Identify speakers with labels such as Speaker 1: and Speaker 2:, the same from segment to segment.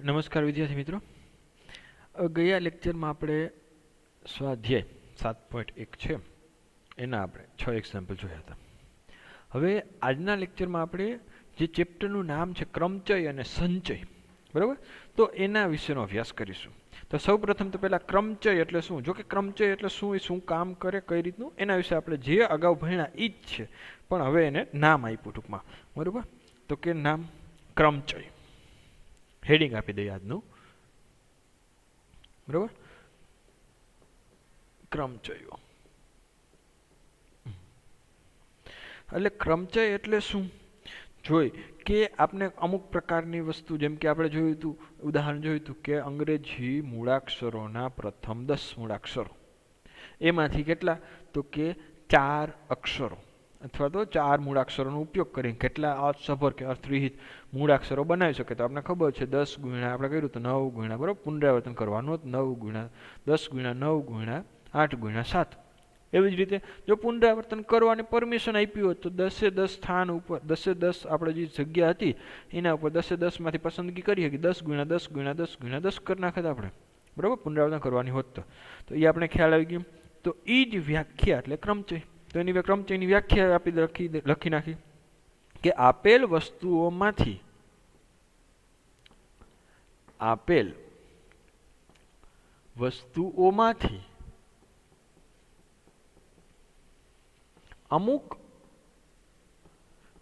Speaker 1: નમસ્કાર વિદ્યાર્થી મિત્રો, ગયા લેક્ચરમાં આપણે સ્વાધ્યાય 7.1 છે એના આપણે 6 એક્ઝામ્પલ જોયા હતા. હવે આજના લેક્ચરમાં આપણે જે ચેપ્ટરનું નામ છે ક્રમચય અને સંચય, બરાબર, તો એના વિશેનો અભ્યાસ કરીશું. તો સૌપ્રથમ તો પહેલાં ક્રમચય એટલે શું, જો કે ક્રમચય એટલે શું, એ શું કામ કરે, કઈ રીતનું, એના વિશે આપણે જે અગાઉ ભણ્યા એ જ છે, પણ હવે એને નામ આપ્યું ટૂંકમાં, બરાબર. તો કે નામ ક્રમચય, હેડિંગ આપી દઈએ આજનું, બરાબર, ક્રમચયો. એટલે ક્રમચય એટલે શું જોઈ કે આપણે અમુક પ્રકારની વસ્તુ, જેમ કે આપણે જોયું હતું, ઉદાહરણ જોયું હતું કે અંગ્રેજી મૂળાક્ષરોના પ્રથમ 10 મૂળાક્ષરો, એમાંથી કેટલા, તો કે 4 અક્ષરો અથવા તો 4 મૂળાક્ષરોનો ઉપયોગ કરીને કેટલા અર્થસભર કે અર્થવિહિત મૂળાક્ષરો બનાવી શકે. તો આપણે ખબર છે 10 ગુણ્યા આપણે કર્યું તો 9 ગુણ્યા, બરાબર, પુનરાવર્તન કરવાનું 9 ગુણ્યા 10 ગુણ્યા 9 ગુણ્યા 8 ગુણ્યા 7. એવી જ રીતે જો પુનરાવર્તન કરવાની પરમિશન આપી હોત તો 10 સ્થાન ઉપર 10 આપણે જે જગ્યા હતી એના ઉપર 10 માંથી પસંદગી કરીએ કે 10 ગુણ્યા 10 ગુણ્યા 10 ગુણ્યા 10 કરી નાખે આપણે, બરાબર, પુનરાવર્તન કરવાની હોત તો એ આપણે ખ્યાલ આવી ગયો. તો એ જ વ્યાખ્યા એટલે ક્રમચય. તો એની ક્રમચયની વ્યાખ્યા આપી લખી નાખી કે આપેલ વસ્તુઓમાંથી અમુક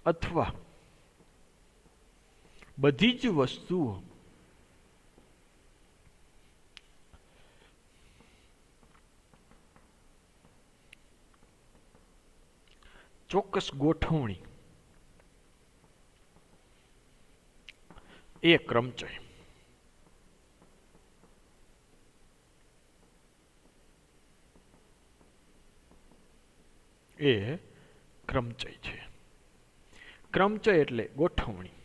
Speaker 1: અથવા બધી જ વસ્તુઓ ચોક્કસ ગોઠવણી એ ક્રમચય. એ ક્રમચય છે. ક્રમચય એટલે ગોઠવણી,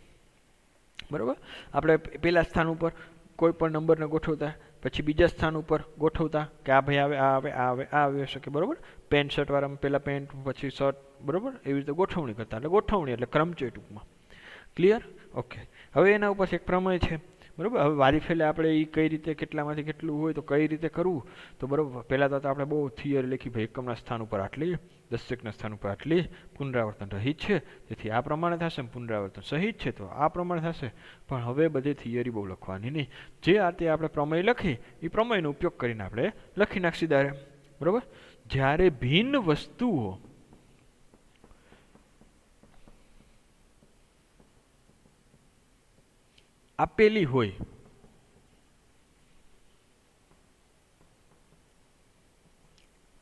Speaker 1: બરાબર. આપણે પેલા સ્થાન ઉપર કોઈ પણ નંબરને ગોઠવતા, પછી બીજા સ્થાન ઉપર ગોઠવતા કે આ ભાઈ આવે, આ આવે, આ આવે, આ આવી શકે, બરાબર. પેન્ટ શર્ટ વાળામાં પહેલા પેન્ટ, પછી શર્ટ, બરાબર, એવી રીતે ગોઠવણી કરતા. એટલે ગોઠવણી એટલે ક્રમચય ટૂંકમાં. ક્લિયર? ઓકે. હવે એના ઉપર એક પ્રમેય છે, બરાબર. હવે વારી ફેલે આપણે એ કઈ રીતે કેટલામાંથી કેટલું હોય તો કઈ રીતે કરવું, તો બરાબર, પહેલાં તો આપણે બહુ થિયરી લખી, ભાઈ એકમના સ્થાન ઉપર આટલી, દશકના સ્થાન ઉપર આટલી, પુનરાવર્તન રહિત છે તેથી આ પ્રમાણે થશે, પુનરાવર્તન સહિત છે તો આ પ્રમાણે થશે. પણ હવે બધી થિયરી બહુ લખવાની નહીં, જે આ તે આપણે પ્રમેય લખી એ પ્રમેયનો ઉપયોગ કરીને આપણે લખી નાખી સીધા, બરાબર. જ્યારે ભિન્ન વસ્તુઓ આપેલી હોય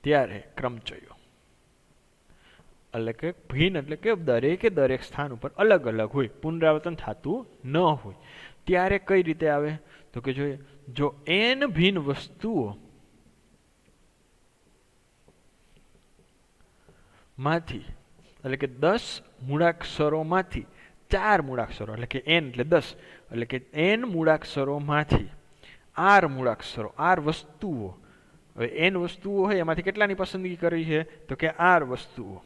Speaker 1: ત્યારે ક્રમચયો, એટલે કે ભિન્ન એટલે કે દરેક સ્થાન ઉપર અલગ અલગ હોય, પુનરાવર્તન થતું ન હોય, ત્યારે કઈ રીતે આવે, તો કે જોઈએ, જો n ભિન્ન વસ્તુઓ માંથી, એટલે કે 10 મૂળાક્ષરોમાંથી 4 મૂળાક્ષરો, એટલે કે n એટલે 10, એટલે કે n મૂળાક્ષરોમાંથી r મૂળાક્ષરો, r વસ્તુઓ, હવે n વસ્તુઓ હોય એમાંથી કેટલાની પસંદગી કરી છે, તો કે r વસ્તુઓ,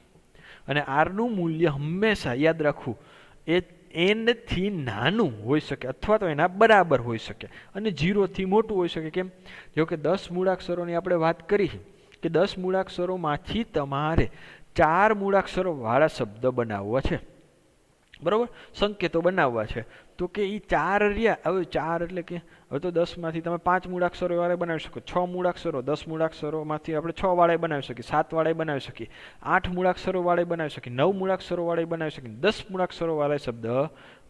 Speaker 1: અને r નું મૂલ્ય હંમેશા યાદ રાખવું એ n થી નાનું હોઈ શકે અથવા તો એના બરાબર હોઈ શકે અને 0 થી મોટું હોઈ શકે. કેમ? જો કે 10 મૂળાક્ષરોની આપણે વાત કરી કે 10 મૂળાક્ષરોમાંથી તમારે 4 મૂળાક્ષરો વાળા શબ્દ બનાવવા છે, બરાબર, સંકેતો બનાવવા છે. તો કે એ 4 રહ્યા, હવે 4 એટલે કે હવે તો 10 માંથી તમે 5 મૂળાક્ષરો વાળા બનાવી શકો, 6 મૂળાક્ષરો, 10 મૂળાક્ષરોમાંથી આપણે 6 વાળા બનાવી શકીએ, 7 વાળા બનાવી શકીએ, 8 મૂળાક્ષરો વાળા બનાવી શકીએ, 9 મૂળાક્ષરો વાળા બનાવી શકીએ, 10 મૂળાક્ષરો વાળા શબ્દ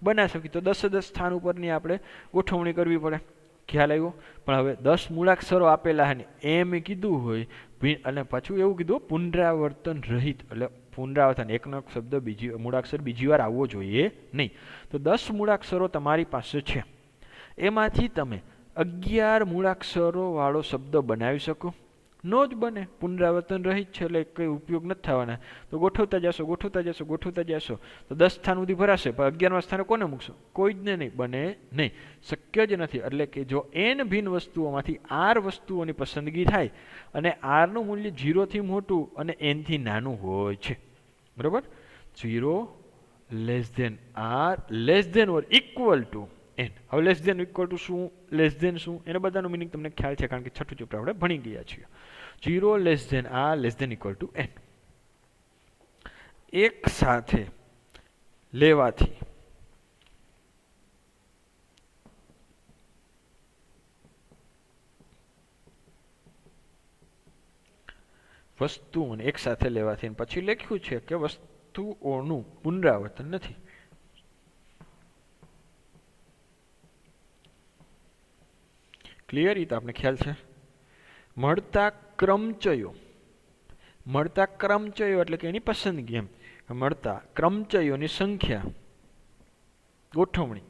Speaker 1: બનાવી શકીએ. તો 10 સ્થાન ઉપરની આપણે ગોઠવણી કરવી પડે, ખ્યાલ આવ્યો. પણ હવે 10 મૂળાક્ષરો આપેલા છે એમ કીધું હોય, અને પાછું એવું કીધું પુનરાવર્તન રહિત, એટલે પુનરાવર્તન, એકનો શબ્દ મૂળાક્ષર બીજી વાર આવવો જોઈએ નહીં. તો 10 મૂળાક્ષરો તમારી પાસે છે, એમાંથી તમે 11 મૂળાક્ષરો વાળો શબ્દ બનાવી શકો? નો જ બને, પુનરાવર્તન રહિત છે એટલે કંઈ ઉપયોગ નથી થવાના. તો ગોઠવતા જશો તો 10 સ્થાન સુધી ભરાશે, પણ 11મા સ્થાને કોને મૂકશો? કોઈ જ નહીં, બને નહીં, શક્ય જ નથી. એટલે કે જો n ભિન્ન વસ્તુઓમાંથી r વસ્તુઓની પસંદગી થાય અને r નું મૂલ્ય 0 થી મોટું અને n થી નાનું હોય છે, બરાબર, 0 less than r less than or equal to n. હવે લેસ ધેન ઇક્વલ ટુ શું, લેસ ધેન શું, એના બધાનો મિનિંગ તમને ખ્યાલ છે, કારણ કે છઠ્ઠું ચેપ્ટર આપણે ભણી ગયા છીએ. 0 લેસ ધેન આ less than equal to n. એક સાથે લેવાથી વસ્તુઓને એક સાથે લેવાથી, પછી લખ્યું છે કે વસ્તુઓનું પુનરાવર્તન નથી. ક્લિયર? એ તો આપણે ખ્યાલ છે. મળતા ક્રમચયો એટલે કે એની પસંદગી એમ. મળતા ક્રમચયોની સંખ્યા ગોઠવણી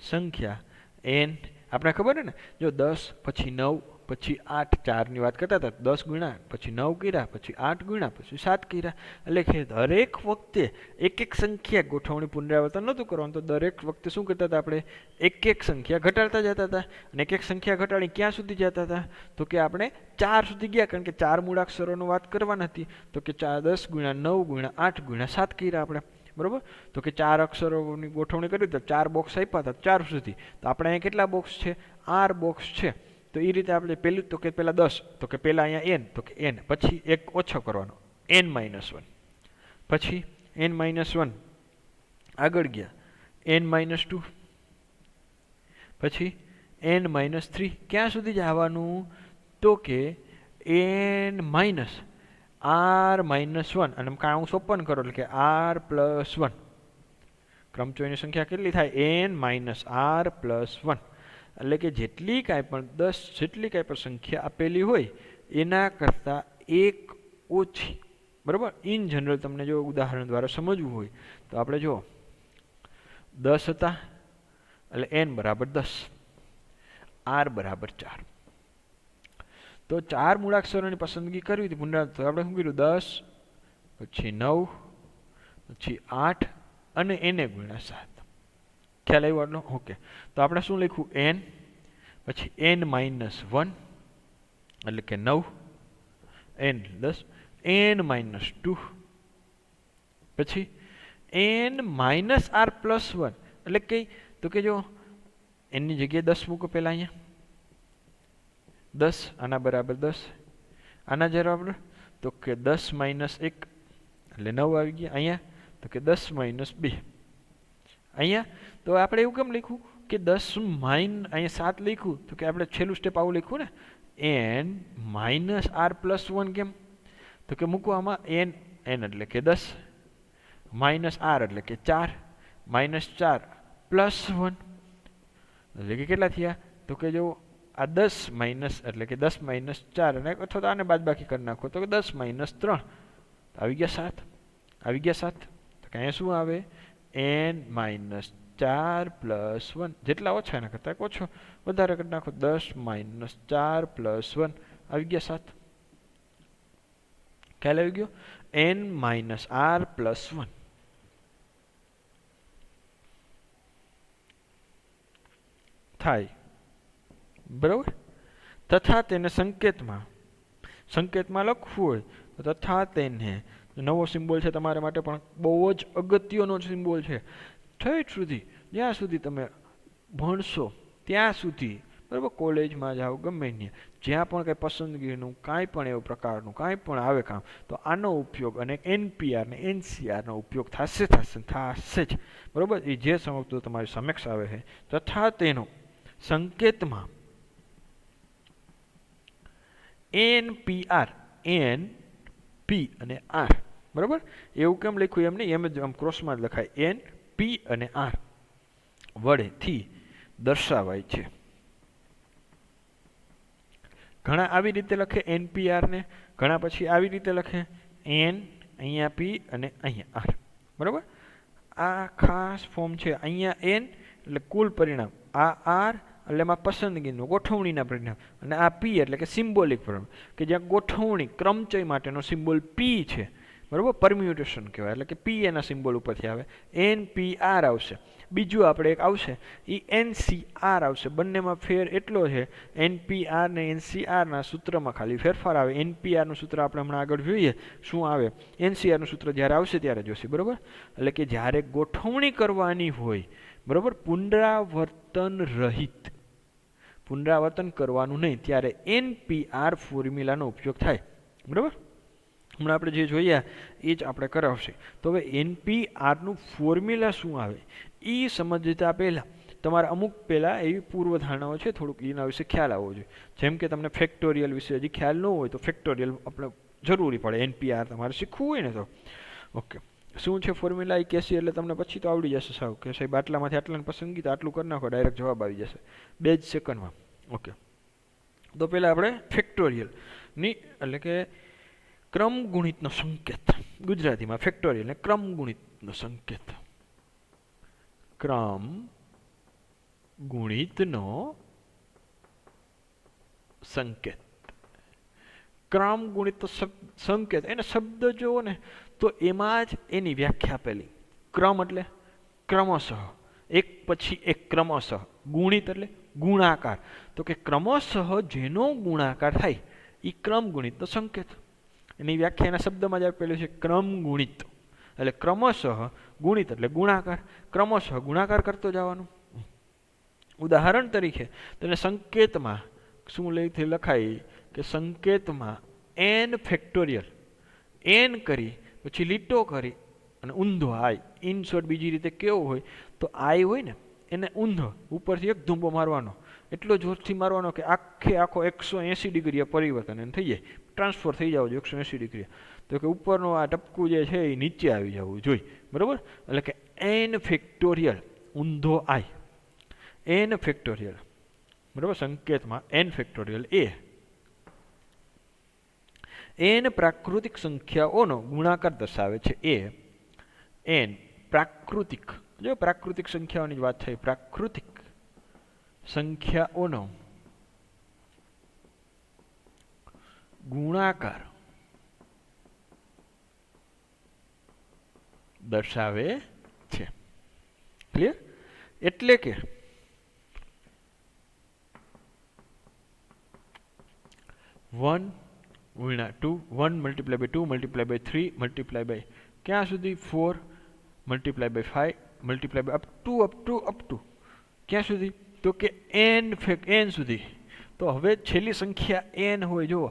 Speaker 1: સંખ્યા એન. આપણે ખબર છે ને, જો 10 પછી 9 પછી 8 4ની વાત કરતા હતા, 10 ગુણ્યા પછી 9 કર્યા પછી 8 ગુણ્યા પછી 7 કર્યા, એટલે કે દરેક વખતે એક એક સંખ્યા ગોઠવણી પુનરાવર્તન નહોતું કરવાનું, તો દરેક વખતે શું કરતા હતા આપણે, એક એક સંખ્યા ઘટાડતા જતા હતા. અને એક એક સંખ્યા ઘટાડી ક્યાં સુધી જતા હતા, તો કે આપણે 4 સુધી ગયા, કારણ કે 4 મૂળાક્ષરોની વાત કરવાની હતી. તો કે 10 ગુણ્યા 9 ગુણ્યા 8 ગુણ્યા 7 કર્યા આપણે, બરોબર. તો કે 4 અક્ષરોની ગોઠવણી કરી, તો 4 બોક્સ આપ્યા હતા 4 સુધી. તો આપણે અહીંયા કેટલા બોક્સ છે, 8 બોક્સ છે. તો એ રીતે આપણે પહેલું તો કે પહેલાં 10, તો કે પહેલાં અહીંયા એન, તો કે એન, પછી એક ઓછો કરવાનો n-1, પછી n-1 આગળ ગયા n-2, પછી n-3. ક્યાં સુધી જવાનું, તો કે n-r-1, અને કાઉન્સ ઓપન કરો એટલે કે r+1. ક્રમચયોની સંખ્યા કેટલી થાય, n-r+1. એટલે કે જેટલી કાંઈ પણ 10 જેટલી કાંઈ પણ સંખ્યા આપેલી હોય એના કરતાં એક ઓછી, બરાબર. ઇન જનરલ તમને જો ઉદાહરણ દ્વારા સમજવું હોય તો આપણે જો 10 હતા એટલે n બરાબર 10, r બરાબર 4. તો 4 મૂળાક્ષરોની પસંદગી કરવી હતી પુનરાવર્તન, તો આપણે શું કર્યું, 10 પછી 9 પછી 8 અને n ગુણ્યા 7. ખ્યાલ આવ્યો આટલો? ઓકે. તો આપણે શું લખ્યું, n પછી n-1 એટલે કે 9, n-10, n-2 પછી n-r+1 એટલે કે, તો કે જો એની જગ્યાએ 10 મૂકો પહેલાં, અહીંયા 10, આના બરાબર 10, આના બરાબર, તો કે 10 - 1 એટલે 9 આવી ગયા. અહીંયા તો કે 10 - 2. અહીંયા તો આપણે એવું કેમ લખ્યું કે 10 અહીંયા 7 લખ્યું, તો કે આપણે છેલ્લું સ્ટેપ આવું લખ્યું ને, n-r+1 કેમ, તો કે મૂકવામાં n એટલે કે 10, -r એટલે કે 4, -4 +1 એટલે કે કેટલા થયા, તો કે જો આ 10 એટલે કે 10 - 4, અને અથવા તો આને બાદબાકી કરી નાખો તો કે 10 - 3 આવી ગયા 7, આવી ગયા 7. તો કે અહીંયા શું આવે, n-4 +1, જેટલા ઓછા એના કરતાં ઓછો વધારે કરી નાખો, 10 - 4 +1 આવી ગયા 7. ખ્યાલ આવી ગયો, n-r+1 થાય, બરાબર. તથા તેને સંકેતમાં લખવું હોય તો તથા તેને, નવો સિમ્બોલ છે તમારા માટે પણ બહુ જ અગત્યનો સિમ્બોલ છે. ઠેઠ સુધી જ્યાં સુધી તમે ભણશો ત્યાં સુધી, બરાબર, કોલેજમાં જાઓ ગમે ત્યાં, જ્યાં પણ કંઈ પસંદગીનું કાંઈ પણ એવું પ્રકારનું કાંઈ પણ આવે કામ, તો આનો ઉપયોગ અને NPR ને NCRનો ઉપયોગ થશે જ, બરાબર. એ જે સમજતું તમારી સમક્ષ આવે છે, તથા તેનો સંકેતમાં NPR, N, P અને R, બરાબર. એવું કેમ લખ્યું એમ નહીં, એમ જ આમ ક્રોસમાં જ લખાય, N, P અને R વડેથી દર્શાવાય છે. ઘણા આવી રીતે લખે NPR ને, ઘણા પછી આવી રીતે લખે N, અહીંયા P અને અહીંયા R, બરાબર. આ ખાસ ફોર્મ છે. અહીંયા N એટલે કુલ પરિણામ, આ R એટલે એમાં પસંદગીનું ગોઠવણીના પરિણામ, અને આ P એટલે કે સિમ્બોલિક પરિણામ, કે જ્યાં ગોઠવણી ક્રમચય માટેનો સિમ્બોલ P છે, બરાબર, પરમ્યુટેશન કહેવાય, એટલે કે પી એના સિમ્બોલ ઉપરથી આવે, NPR આવશે. બીજું આપણે એક આવશે એ NCR આવશે. બંનેમાં ફેર એટલો છે, NPR ને NCRના સૂત્રમાં ખાલી ફેરફાર આવે. NPRનું સૂત્ર આપણે હમણાં આગળ જોઈએ શું આવે, NCRનું સૂત્ર જ્યારે આવશે ત્યારે જોશે. બરાબર, એટલે કે જ્યારે ગોઠવણી કરવાની હોય, બરાબર, પુનરાવર્તન રહિત, પુનરાવર્તન કરવાનું નહીં, ત્યારે NPR ફોર્મ્યુલાનો ઉપયોગ થાય. બરાબર, હમણાં આપણે જે જોઈએ એ જ આપણે કરાવશે. તો હવે NPRનું ફોર્મ્યુલા શું આવે એ સમજતા પહેલાં તમારે અમુક પહેલાં એવી પૂર્વધારણાઓ છે, થોડુંક એના વિશે ખ્યાલ આવવો જોઈએ. જેમ કે તમને ફેક્ટોરિયલ વિશે હજી ખ્યાલ ન હોય તો ફેક્ટોરિયલ આપણે જરૂરી પડે. NPR તમારે શીખવું હોય ને તો ઓકે, શું છે ફોર્મ્યુલા એ કહેશે એટલે તમને પછી તો આવડી જશે સાવ, કે સાહેબ આટલામાંથી આટલાની પસંદગી તો આટલું કરી નાખો, ડાયરેક્ટ જવાબ આવી જશે 2 જ સેકન્ડમાં. ઓકે, તો પહેલાં આપણે ફેક્ટોરિયલની એટલે કે ક્રમ ગુણિતનો સંકેત, ગુજરાતીમાં ફેક્ટોરિયલ ને ક્રમ ગુણિતનો સંકેત, ક્રમ ગુણિતનો સંકેત, ક્રમ ગુણિત સંકેત, એને શબ્દ જુઓ ને તો એમાં જ એની વ્યાખ્યા આપેલી. ક્રમ એટલે ક્રમશઃ, એક પછી એક ક્રમશઃ. ગુણિત એટલે ગુણાકાર, તો કે ક્રમશઃ જેનો ગુણાકાર થાય એ ક્રમ ગુણિતનો સંકેત. એની વ્યાખ્યા એના શબ્દમાં જ આપેલું છે, ક્રમ ગુણિત એટલે ક્રમશઃ, ગુણિત એટલે ગુણાકાર, ક્રમશઃ ગુણાકાર કરતો જવાનું. ઉદાહરણ તરીકે તેને સંકેતમાં શું લખાય કે સંકેતમાં n ફેક્ટોરિયલ, n કરી પછી લીટો કરી અને ઊંધો આઈ. ઇન શોર્ટ બીજી રીતે કેવો હોય તો આઈ હોય ને એને ઊંધો ઉપરથી એક ધૂંબો મારવાનો, એટલો જોરથી મારવાનો કે આખો 180 ડિગ્રીએ પરિવર્તન એને થઈ જાય, ટ્રાન્સફર થઈ જવું જોઈએ 180 ડિગ્રી. તો કે ઉપરનું આ ટપકું જે છે એ નીચે આવી જવું જોઈએ. બરાબર, એટલે કે n ફેક્ટોરિયલ ઊંધો આઈ, n ફેક્ટોરિયલ. બરાબર, સંકેતમાં n ફેક્ટોરિયલ એ n પ્રાકૃતિક સંખ્યાઓનો ગુણાકાર દર્શાવે છે. n પ્રાકૃતિક, જો પ્રાકૃતિક સંખ્યાઓની જ વાત થઈ, પ્રાકૃતિક સંખ્યાઓનો ગુણાકાર દર્શાવે છે. ક્લિયર? એટલે કે 1 ગુણ્યા 2, 1 multiply by 2 multiply by 3 multiply by ક્યાં સુધી 4 multiply by 5 multiply by up to ક્યાં સુધી તો કે n સુધી. તો હવે છેલ્લી સંખ્યા n હોય, જુઓ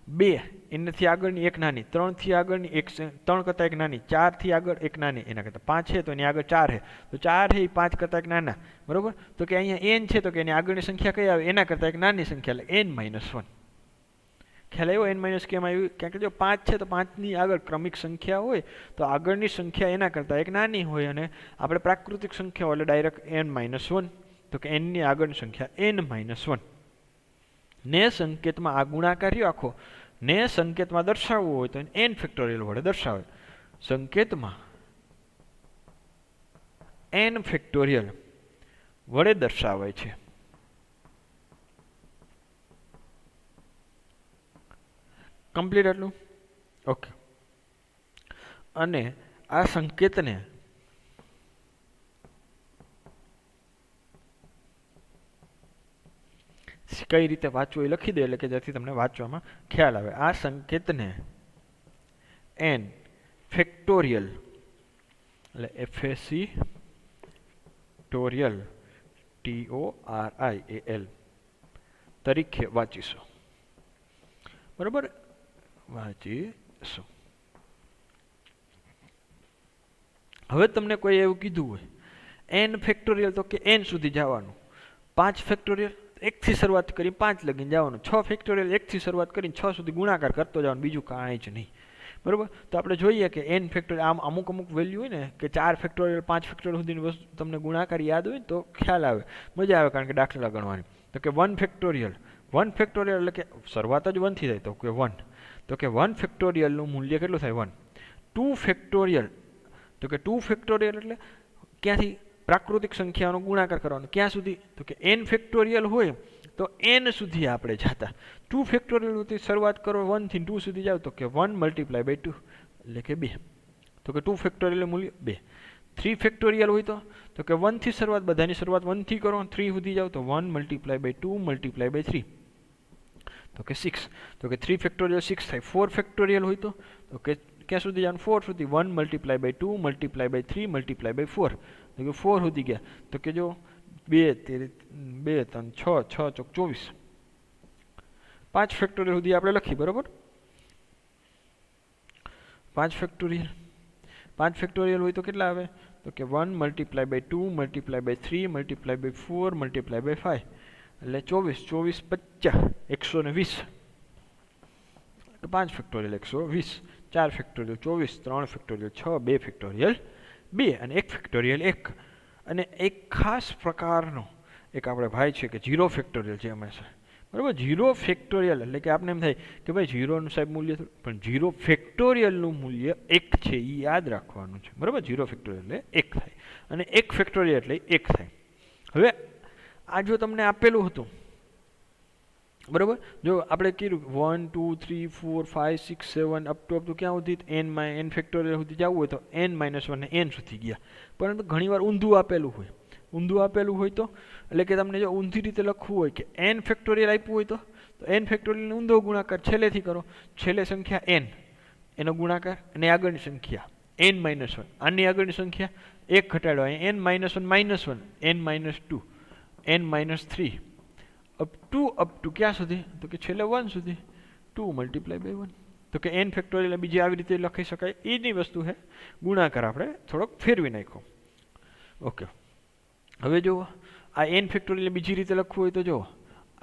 Speaker 1: 2 એનાથી આગળની એક નાની, 3 થી આગળની એક, 3 કરતાં એક નાની, 4 થી આગળ એક નાની, એના કરતાં 5 છે તો એની આગળ 4 છે, તો 4 છે એ 5 કરતાં એક નાના. બરાબર, તો કે અહીંયા n છે તો કે એની આગળની સંખ્યા કઈ આવે, એના કરતાં એક નાની સંખ્યા, એટલે n-1. ખ્યાલ આવ્યો? n- કેમ આવ્યું? કારણ કે જો 5 છે તો 5ની આગળ ક્રમિક સંખ્યા હોય તો આગળની સંખ્યા એના કરતાં એક નાની હોય, અને આપણે પ્રાકૃતિક સંખ્યા એટલે ડાયરેક્ટ n-1, તો કે n ની આગળની સંખ્યા n-1. ને સંકેતમાં આ ગુણાકાર રહ્યો આખો, ને સંકેતમાં દર્શાવવું હોય તો n ફેક્ટોરિયલ વડે દર્શાવે. સંકેતમાં n ફેક્ટોરિયલ વડે દર્શાવાય છે. કમ્પ્લીટ આટલું? ઓકે. અને આ સંકેતને કઈ રીતે વાંચવું એ લખી દે, એટલે કે જેથી તમને વાંચવામાં ખ્યાલ આવે. આ સંકેતને n ફેક્ટોરિયલ એટલે ફેક્ટોરિયલ TORIAL તરીકે વાંચીશું. બરાબર, વાંચીશું. હવે તમને કોઈ એવું કીધું હોય n ફેક્ટોરિયલ તો કે n સુધી જવાનું, 5 ફેક્ટોરિયલ 1 થી શરૂઆત કરી 5 લગીને જવાનું, 6 ફેક્ટોરિયલ 1 થી શરૂઆત કરીને 6 સુધી ગુણાકાર કરતો જવાનું, બીજું કાંઈ જ નહીં. બરાબર, તો આપણે જોઈએ કે n ફેક્ટોરિયલ આમ અમુક વેલ્યુ હોય ને કે 4 ફેક્ટોરિયલ 5 ફેક્ટોરિયલ સુધીની વસ્તુ તમને ગુણાકાર યાદ હોય ને તો ખ્યાલ આવે, મજા આવે, કારણ કે દાખલા ગણવાની. તો કે 1 ફેક્ટોરિયલ એટલે કે શરૂઆત જ 1 થી થાય, તો કે 1, તો કે 1 ફેક્ટોરિયલનું મૂલ્ય કેટલું થાય 1. 2 ફેક્ટોરિયલ, તો કે 2 ફેક્ટોરિયલ એટલે ક્યાંથી પ્રાકૃતિક સંખ્યાનો ગુણાકાર કરવાનો, ક્યાં સુધી તો કે n ફેક્ટોરિયલ હોય તો n સુધી આપણે જતા. 2 ફેક્ટોરિયલથી શરૂઆત કરો, 1 થી 2 સુધી જાવ તો કે 1 મલ્ટીપ્લાય બાય 2, એટલે કે 2. તો કે 2 ફેક્ટોરિયલ મૂલ્ય 2. 3 ફેક્ટોરિયલ હોય તો કે 1 થી શરૂઆત, બધાની શરૂઆત 1 થી કરો, 3 સુધી જાઓ તો 1 મલ્ટીપ્લાય બાય 2 મલ્ટીપ્લાય બાય 3 તો કે 6. તો કે 3 ફેક્ટોરિયલ 6 થાય. 4 ફેક્ટોરિયલ હોય તો કે ક્યાં સુધી જવાનું? 4 સુધી. 1 multiply by 2 multiply by 3 multiply by 4 તો કે 4 સુધી ગયા. તો કે જો 2 3 6 6 ચોક 24. 5 ફેક્ટોરિયલ સુધી આપણે લખી, બરાબર? 5 ફેક્ટોરિયલ 5 ફેક્ટોરિયલ હોય તો કેટલા આવે? તો કે 1 multiply by 2 multiply by 3 multiply by 4 multiply by 5 એટલે 24 24 50 120. 5 ફેક્ટોરિયલ 120. 4 ફેક્ટોરિયલ 24. 3 ફેક્ટોરિયલ 6. 2 ફેક્ટોરિયલ 2 અને 1 ફેક્ટોરિયલ 1. અને એક ખાસ પ્રકારનો એક આપણે ભાઈ છે કે 0 ફેક્ટોરિયલ છે હંમેશા, બરાબર? 0 ફેક્ટોરિયલ એટલે કે આપણે એમ થાય કે ભાઈ 0નું સાહેબ મૂલ્ય, પણ 0 ફેક્ટોરિયલનું મૂલ્ય 1 છે, એ યાદ રાખવાનું છે, બરાબર? 0 ફેક્ટોરિયલ એટલે 1 થાય અને 1 ફેક્ટોરિયલ એટલે 1 થાય. હવે આ જો તમને આપેલું હતું, બરાબર, જો આપણે કીધું 1 2 3 4 5 6 7 અપ ટુ ક્યાં સુધી n ફેક્ટોરિયલ સુધી જવું હોય તો n-1 ને n સુધી ગયા. પરંતુ ઘણીવાર ઊંધું આપેલું હોય. ઊંધું આપેલું હોય તો એટલે કે તમને જો ઊંધી રીતે લખવું હોય કે n ફેક્ટોરિયલ આપ્યું હોય તો n ફેક્ટોરિયલનો ઊંધો ગુણાકાર છેલ્લેથી કરો. છેલ્લે સંખ્યા n, એનો ગુણાકાર અને આગળની સંખ્યા n-1, આની આગળની સંખ્યા 1 ઘટાડો, n-1 -1, n-2, n-3 up to ક્યાં સુધી? તો કે છેલ્લે 1 સુધી. 2 મલ્ટીપ્લાય બાય 1 તો કે n ફેક્ટોરિયલ બીજી આવી રીતે લખી શકાય. એની વસ્તુ છે ગુણાકાર આપણે થોડોક ફેરવી નાખ્યો. ઓકે, હવે જુઓ આ n ફેક્ટોરિયલ બીજી રીતે લખવું હોય તો જુઓ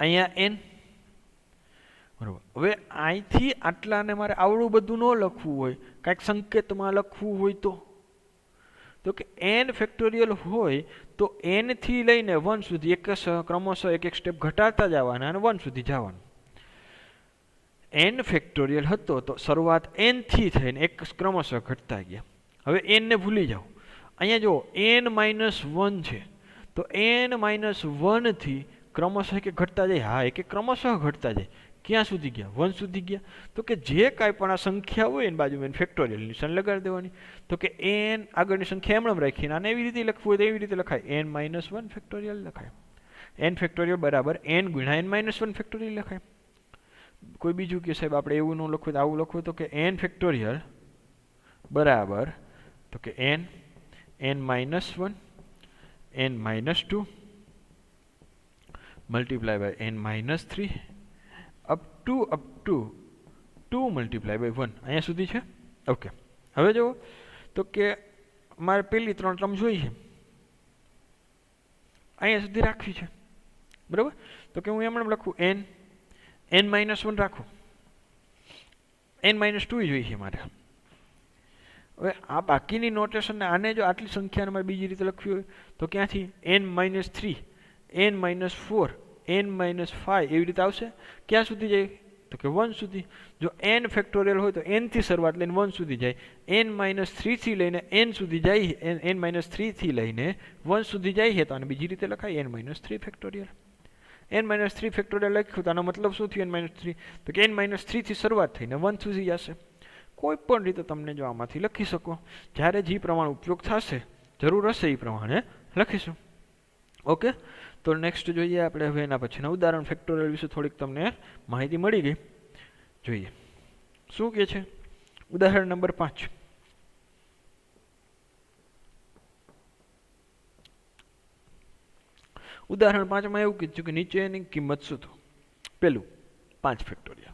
Speaker 1: અહીંયા n, બરાબર. હવે અહીંથી આટલાને મારે આવડું બધું ન લખવું હોય, કાંઈક સંકેતમાં લખવું હોય તો કે n ફેક્ટોરિયલ હોય તો n થી લઈને 1 સુધી એક ક્રમશઃ એક સ્ટેપ ઘટાડતા જવાના અને 1 સુધી જવાનું. n ફેક્ટોરિયલ હતો તો શરૂઆત n થી થઈને એક ક્રમશઃ ઘટતા ગયા. હવે n ને ભૂલી જાઓ. અહીંયા જો n-1 છે તો n-1 થી ક્રમશઃ કે ઘટતા જાય. હા, એક ક્રમશઃ ઘટતા જાય. ક્યાં સુધી ગયા? 1 સુધી ગયા. તો કે જે કાંઈ પણ આ સંખ્યા હોય એની બાજુમાં ફેક્ટોરિયલ નિશાન લગાડી દેવાની. તો કે n આગળની સંખ્યા એમણે રાખીને આને એવી રીતે લખવું હોય તો એવી રીતે લખાય, n-1 ફેક્ટોરિયલ લખાય. n ફેક્ટોરિયલ બરાબર n ગુણ્યા n-1 ફેક્ટોરિયલ લખાય. કોઈ બીજું કે સાહેબ આપણે એવું ન લખવું તો આવું લખવું તો કે n ફેક્ટોરિયલ બરાબર તો કે n-1 n-2 multiply by n-3 up to 2 multiply by 1 અહીંયા સુધી છે. ઓકે, હવે જુઓ તો કે મારે પેલી 3 ટર્મ જોઈ છે, અહીંયા સુધી રાખવી છે, બરાબર? તો કે હું એમણે લખું n-1 રાખું, n-2 જોઈએ છે મારે. હવે આ બાકીની નોટેશનને આને જો આટલી સંખ્યાને મારે બીજી રીતે લખવી હોય તો ક્યાંથી? n-3, n-4, n-5 એવી રીતે આવશે. ક્યાં સુધી જાય? તો કે 1 સુધી. જો n ફેક્ટોરિયલ હોય તો n થી શરૂઆત લઈને 1 સુધી જાય. n-3 થી લઈને n સુધી જાય, n-3 થી લઈને 1 સુધી જાય છે તો આને બીજી રીતે લખાય n-3 ફેક્ટોરિયલ. n-3 ફેક્ટોરિયલ લખ્યું તો આનો મતલબ શું થયું? n-3 તો કે n-3 થી શરૂઆત થઈને 1 સુધી જશે. કોઈ પણ રીતે તમને જો આમાંથી લખી શકો, જ્યારે જે પ્રમાણે ઉપયોગ થશે, જરૂર હશે એ પ્રમાણે લખીશું. ઓકે, તો નેક્સ્ટ જોઈએ આપણે હવે એના પછીના ઉદાહરણ. ફેક્ટોરિયલ વિશે થોડીક તમને માહિતી મળી ગઈ. જોઈએ શું કહે છે. ઉદાહરણ નંબર 5. ઉદાહરણ 5માં એવું કીધું કે નીચેની કિંમત શોધો. પેલું 5 ફેક્ટોરિયલ.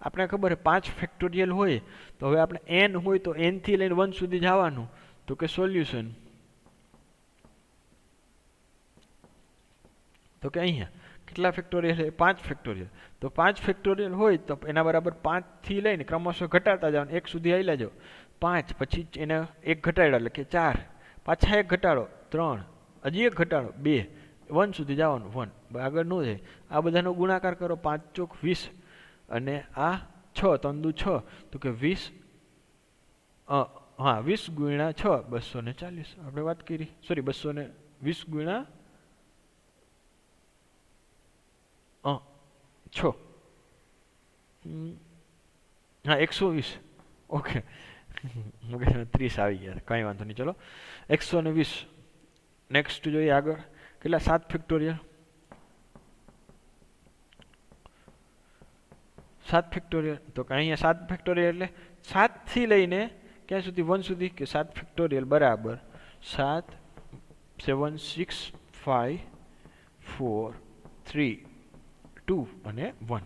Speaker 1: આપણે ખબર છે 5 ફેક્ટોરિયલ હોય તો હવે આપણે n હોય તો n થી લઈને 1 સુધી જવાનું. તો કે સોલ્યુશન તો કે અહીંયા કેટલા ફેક્ટોરિયલ છે? 5 ફેક્ટોરિયલ. તો 5 ફેક્ટોરિયલ હોય તો એના બરાબર 5 થી લઈને ક્રમશઃ ઘટાડતા જવાનું, 1 સુધી આવેલા જાઓ. 5 પછી એને 1 ઘટાડ્યો એટલે કે 4, પાછા 1 ઘટાડો 3, હજી 1 ઘટાડો 2, 1 સુધી જવાનું 1, આગળ ન જાય. આ બધાનો ગુણાકાર કરો, 5 ચોક 20 અને આ 6 3 દુ 6 તો કે 20, હા 20 ગુણ્યા 6 240 આપણે વાત કરી, સોરી 220 ગુણ્યા 6 હા 120 ઓકે 30 આવી ગયા કંઈ વાંધો નહીં ચલો 120 નેક્સ્ટ જોઈએ આગળ કેટલા 7 ફેક્ટોરિયલ 7 ફેક્ટોરિયલ તો કે અહીંયા 7 ફેક્ટોરિયલ એટલે 7 થી લઈને ક્યાં સુધી 1 સુધી કે 7 ફેક્ટોરિયલ બરાબર 7 7 6 5 4 3 2 અને 1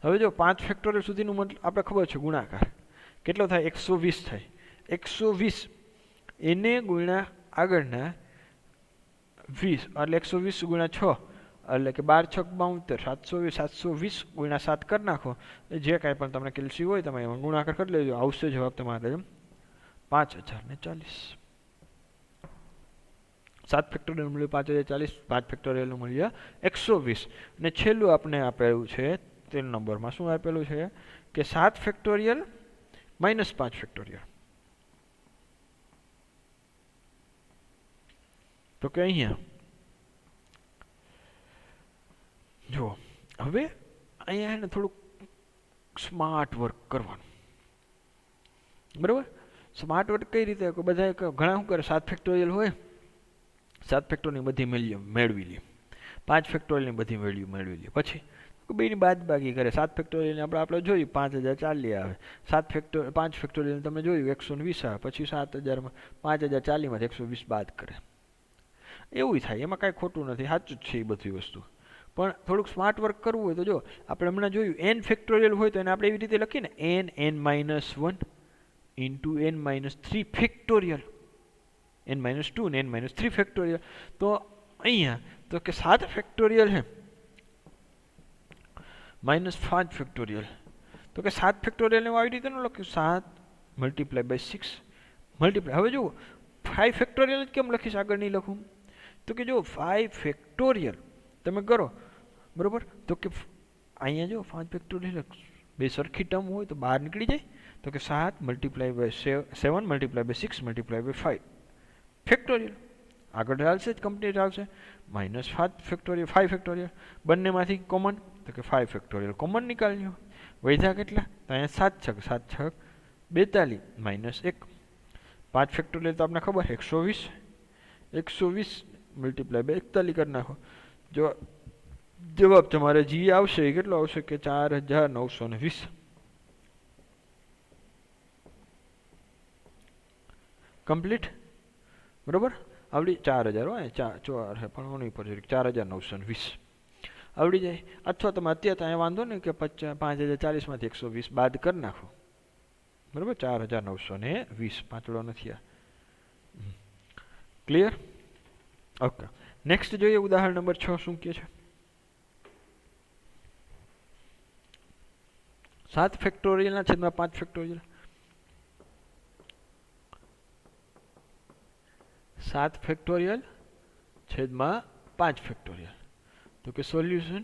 Speaker 1: હવે જો 5 ફેક્ટોરિયલ સુધીનું મતલબ આપણે ખબર છે ગુણાકાર કેટલો થાય 120 થાય 120 એને ગુણ્યા આગળના 20 એટલે 120 ગુણ્યા 6 એટલે કે 12 6 72 720 ગુણ્યા 7 કરી નાખો જે કાંઈ પણ તમને કેલ્સી હોય તમે એમાં ગુણાકાર કરી લેજો આવશે જવાબ તમારે 5040 7 ફેક્ટોરિયલ મૂલ્ય 5040 5 ફેક્ટોરિયલનું મૂલ્ય 120 અને છેલ્લું આપણે આપેલું છે 3 નંબરમાં શું આપેલું છે કે 7 ફેક્ટોરિયલ માઇનસ 5 ફેક્ટોરિયલ તો કે અહીંયા જો હવે અહીંયા એને થોડુંક સ્માર્ટ વર્ક કરવાનું બરાબર સ્માર્ટ વર્ક કઈ રીતે બધા ઘણા શું કરે 7 ફેક્ટોરિયલ હોય 7 ફેક્ટોરિયલની બધી વેલ્યુ મેળવી લે 5 ફેક્ટોરિયલની બધી વેલ્યુ મેળવી લે પછી બેની બાદબાકી કરે 7 ફેક્ટોરિયલને આપણે જોયું 5040 આવે 5 ફેક્ટોરિયલ તમે જોયું 120 આવે પછી 7000 5040માંથી 120 બાદ કરે એવું થાય એમાં કાંઈ ખોટું નથી સાચું જ છે એ બધી વસ્તુ પણ થોડુંક સ્માર્ટ વર્ક કરવું હોય તો જો આપણે હમણાં જોયું n ફેક્ટોરિયલ હોય તો એને આપણે એવી રીતે લખીએ ને n-1 into n-3 factorial n-2 ને n-3 ફેક્ટોરિયલ તો અહીંયા તો કે 7 ફેક્ટોરિયલ છે -5 ફેક્ટોરિયલ તો કે 7 ફેક્ટોરિયલને આવી રીતે ન લખ્યું 7 મલ્ટીપ્લાય બાય 6 મલ્ટીપ્લાય હવે જુઓ 5 ફેક્ટોરિયલ જ કેમ લખીશ આગળ નહીં લખું તો કે જો 5 ફેક્ટોરિયલ તમે કરો બરોબર તો કે અહીંયા જો 5 ફેક્ટોરિયલ બે સરખી ટર્મ હોય તો બહાર નીકળી જાય તો કે 7 multiply by 7 multiply by 6 multiply by 5 factorial આગળ ચાલશે જ કમ્પ્લીટ આવશે -5 ફેક્ટોરિયલ 5 ફેક્ટોરિયલ બંનેમાંથી કોમન તો કે 5 ફેક્ટોરિયલ કોમન નીકાળ્યો વધ્યા કેટલા તો અહીંયા 7 6 42 -1 5 ફેક્ટોરિયલ તો આપણે ખબર 120 મલ્ટીપ્લાય બાય 41 કરી નાખો જો જવાબ તમારે જી આવશે એ કેટલો આવશે કે 4920 કમ્પ્લીટ બરોબર આવડી 4000 હોય 4 પણ ઓની પર 4920 આવડી જાય અથવા તમે અત્યારે અહીંયા વાંધો ને કે 5040માંથી 120 બાદ કરી નાખો બરાબર 4920 પાંચડો નથી આ ક્લિયર ઓકે નેક્સ્ટ જોઈએ ઉદાહરણ નંબર 6 શું કહે છે 7 ફેક્ટોરિયલના છેદમાં 5 ફેક્ટોરિયલ 7 ફેક્ટોરિયલ છેદમાં 5 ફેક્ટોરિયલ તો કે સોલ્યુશન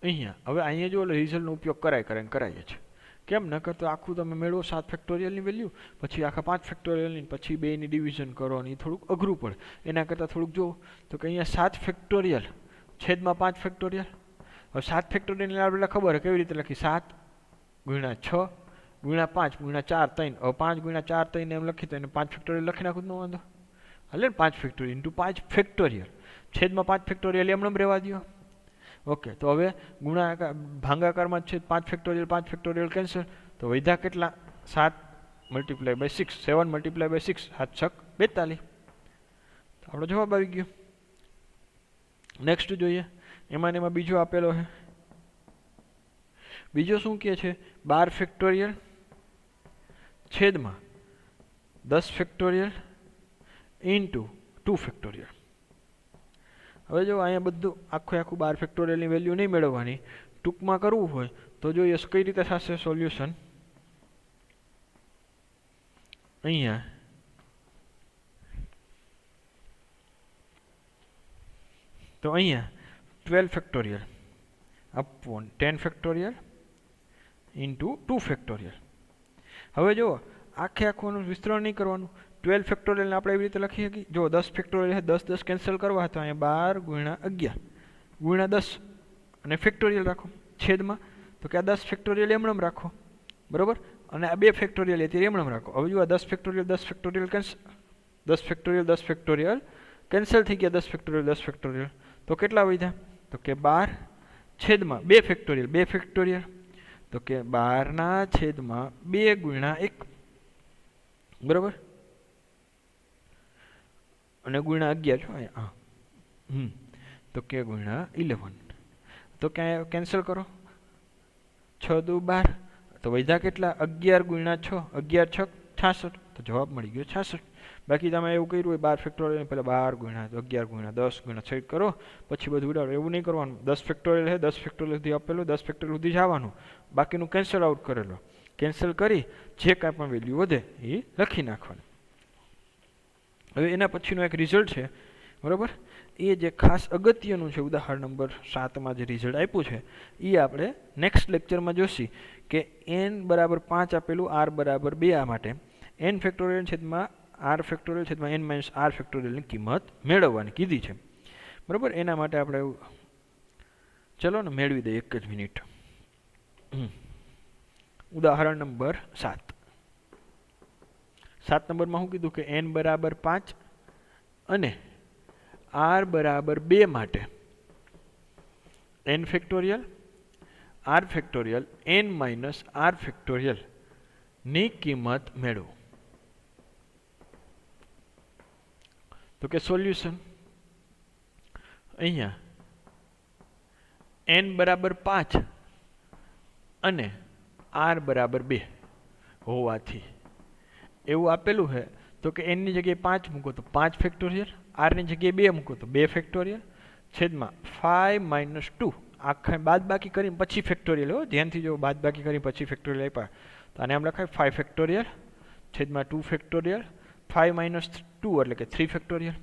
Speaker 1: અહીંયા જો રિઝલ્ટનો ઉપયોગ કરાય છે કેમ ન કરતો આખું તમે મેળવો 7 ફેક્ટોરિયલની વેલ્યુ પછી આખા 5 ફેક્ટોરિયલની પછી બેની ડિવિઝન કરો અને થોડુંક અઘરું પડે એના કરતાં થોડુંક જો તો કે અહીંયા 7 ફેક્ટોરિયલ છેદમાં 5 ફેક્ટોરિયલ હવે 7 ફેક્ટોરિયલને આપણે ખબર કેવી રીતે લખી 7 ગુણ્યા 6 ગુણ્યા 5 ગુણ્યા 4 3 હવે 5 ગુણ્યા 4 3 એમ લખી તો એને 5 ફેક્ટોરિયલ લખી નાખું ન વાંધો હાલે ને 5 ફેક્ટોરિયલ ઇન્ટુ 5 ફેક્ટોરિયલ છેદમાં 5 ફેક્ટોરિયલ એમને રહેવા દો ઓકે તો હવે ગુણાકાર ભાંગાકારમાં છે 5 ફેક્ટોરિયલ કેન્સલ તો વધ્યા કેટલા 7 મલ્ટીપ્લાય બાય 6 7 મલ્ટીપ્લાય બાય 6 7 6 42 આપણો જવાબ આવી ગયો નેક્સ્ટ જોઈએ એમાં બીજો આપેલો છે બીજો શું કહે છે 12 ફેક્ટોરિયલ છેદમાં 10 ફેક્ટોરિયલ ઇન્ટુ 2 ફેક્ટોરિયલ હવે જો અહીંયા બધું આખું 12 ફેક્ટોરિયલની વેલ્યુ નહીં મેળવવાની ટૂંકમાં કરવું હોય તો જોઈએ કઈ રીતે થશે સોલ્યુશન અહીંયા તો અહીંયા 12 factorial upon 10 factorial into 2 factorial હવે જો આખું વિસ્તરણ નહીં કરવાનું 12 ફેક્ટોરિયલને આપણે એવી રીતે લખી શકીએ જો 10 ફેક્ટોરિયલ છે 10 કેન્સલ કરવા તો અહીંયા 12 ગુણ્યા 11 ગુણ્યા 10 અને ફેક્ટોરિયલ રાખો છેદમાં તો કે આ 10 ફેક્ટોરિયલ એમ નેમ રાખો, બરોબર, અને આ 2 ફેક્ટોરિયલ અત્યારે એમ નેમ રાખો. હવે જો આ 10 factorial 10 factorial cancel, 10 factorial 10 factorial cancel થઈ ગયા, 10 ફેક્ટોરિયલ 10 ફેક્ટોરિયલ, તો કેટલા વધ્યા? તો કે 12 છેદમાં 2 ફેક્ટોરિયલ 2 ફેક્ટોરિયલ, તો કે 12 ના છેદમાં 2 ગુણ્યા 1, બરોબર, અને ગુણ્યા 11 છો અહીંયા, તો કે ગુણ્યા 11, તો ક્યાં કેન્સલ કરો, 6 દુ 12, તો વધ્યા કેટલા? 11 ગુણ્યા 6, 11 6 66, તો જવાબ મળી ગયો 66. બાકી તમે એવું કર્યું હોય 12 ફેક્ટોરિયલ પહેલાં 12 ગુણ્યા 11 ગુણ્યા 10 ગુણ્યા 6 કરો, પછી બધું ઉડાડો, એવું નહીં કરવાનું. 10 ફેક્ટોરિયલ છે, 10 ફેક્ટોરિયલ સુધી આપેલું, 10 ફેક્ટોરિયલ સુધી જવાનું, બાકીનું કેન્સલ આઉટ કરેલો, કેન્સલ કરી જે કાંઈ પણ વેલ્યુ વધે એ લખી નાખવાનું. હવે એના પછીનો એક રિઝલ્ટ છે, બરાબર, એ જે ખાસ અગત્યનું છે, ઉદાહરણ નંબર 7માં જે રિઝલ્ટ આપ્યું છે એ આપણે નેક્સ્ટ લેક્ચરમાં જોશી કે n બરાબર 5 આપેલું, r બરાબર 2 આ માટે n ફેક્ટોરિયલ છેદમાં r ફેક્ટોરિયલ છેદમાં n માઇનસ r ફેક્ટોરિયલની કિંમત મેળવવાની કીધી છે, બરાબર. એના માટે આપણે ચલો ને મેળવી દઈએ, એક જ મિનિટ. ઉદાહરણ નંબર 7 નંબરમાં શું કીધું કે n બરાબર 5 અને r બરાબર 2 માટે n factorial r factorial n minus r factorial ની કિંમત મેળવો. તો કે સોલ્યુશન અહીંયા n બરાબર 5 અને r બરાબર 2 હોવાથી એવું આપેલું છે, તો કે n ની જગ્યાએ 5 મૂકો તો 5 ફેક્ટોરિયલ, r ની જગ્યાએ 2 મૂકો તો 2 ફેક્ટોરિયલ, છેદમાં 5 માઇનસ 2 આખા બાદ બાકી કરીને પછી ફેક્ટોરિયલ, હો ધ્યાનથી જો બાદ બાકી કરીને પછી ફેક્ટોરિયલ આપ્યા તો આને આમ લખાય 5 ફેક્ટોરિયલ છેદમાં 2 ફેક્ટોરિયલ, 5 માઇનસ 2 એટલે કે 3 ફેક્ટોરિયલ.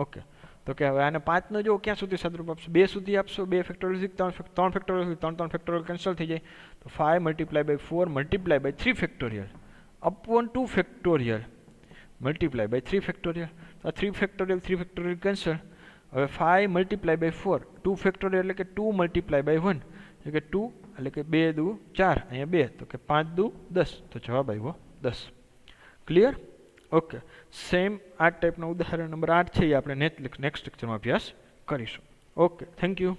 Speaker 1: ઓકે, તો કે હવે આને 5 નો જો ક્યાં સુધી સદરૂપ આપશો? 2 સુધી આપશો, 2 ફેક્ટોરિયલ સુધી, 3 ફેક્ટોરિયલ સુધી, 3 ફેક્ટોરિયલ કેન્સલ થઈ જાય, તો 5 multiply by 4 multiply by 3 factorial upon 2 factorial multiply by 3 factorial, તો 3 ફેક્ટોરિયલ કેન્સલ. હવે 5 મલ્ટીપ્લાય બાય 4 2 ફેક્ટોરિયલ એટલે કે 2 મલ્ટીપ્લાય બાય 1 એટલે કે 2 એટલે કે 2 દુ 4, અહીંયા 2, તો કે 5 દુ 10, તો જવાબ આવ્યો 10. ક્લિયર? ઓકે, સેમ આ ટાઈપનો ઉદાહરણ નંબર 8 છે એ આપણે નેક્સ્ટ લેક્ચરમાં અભ્યાસ કરીશું. Okay, thank you.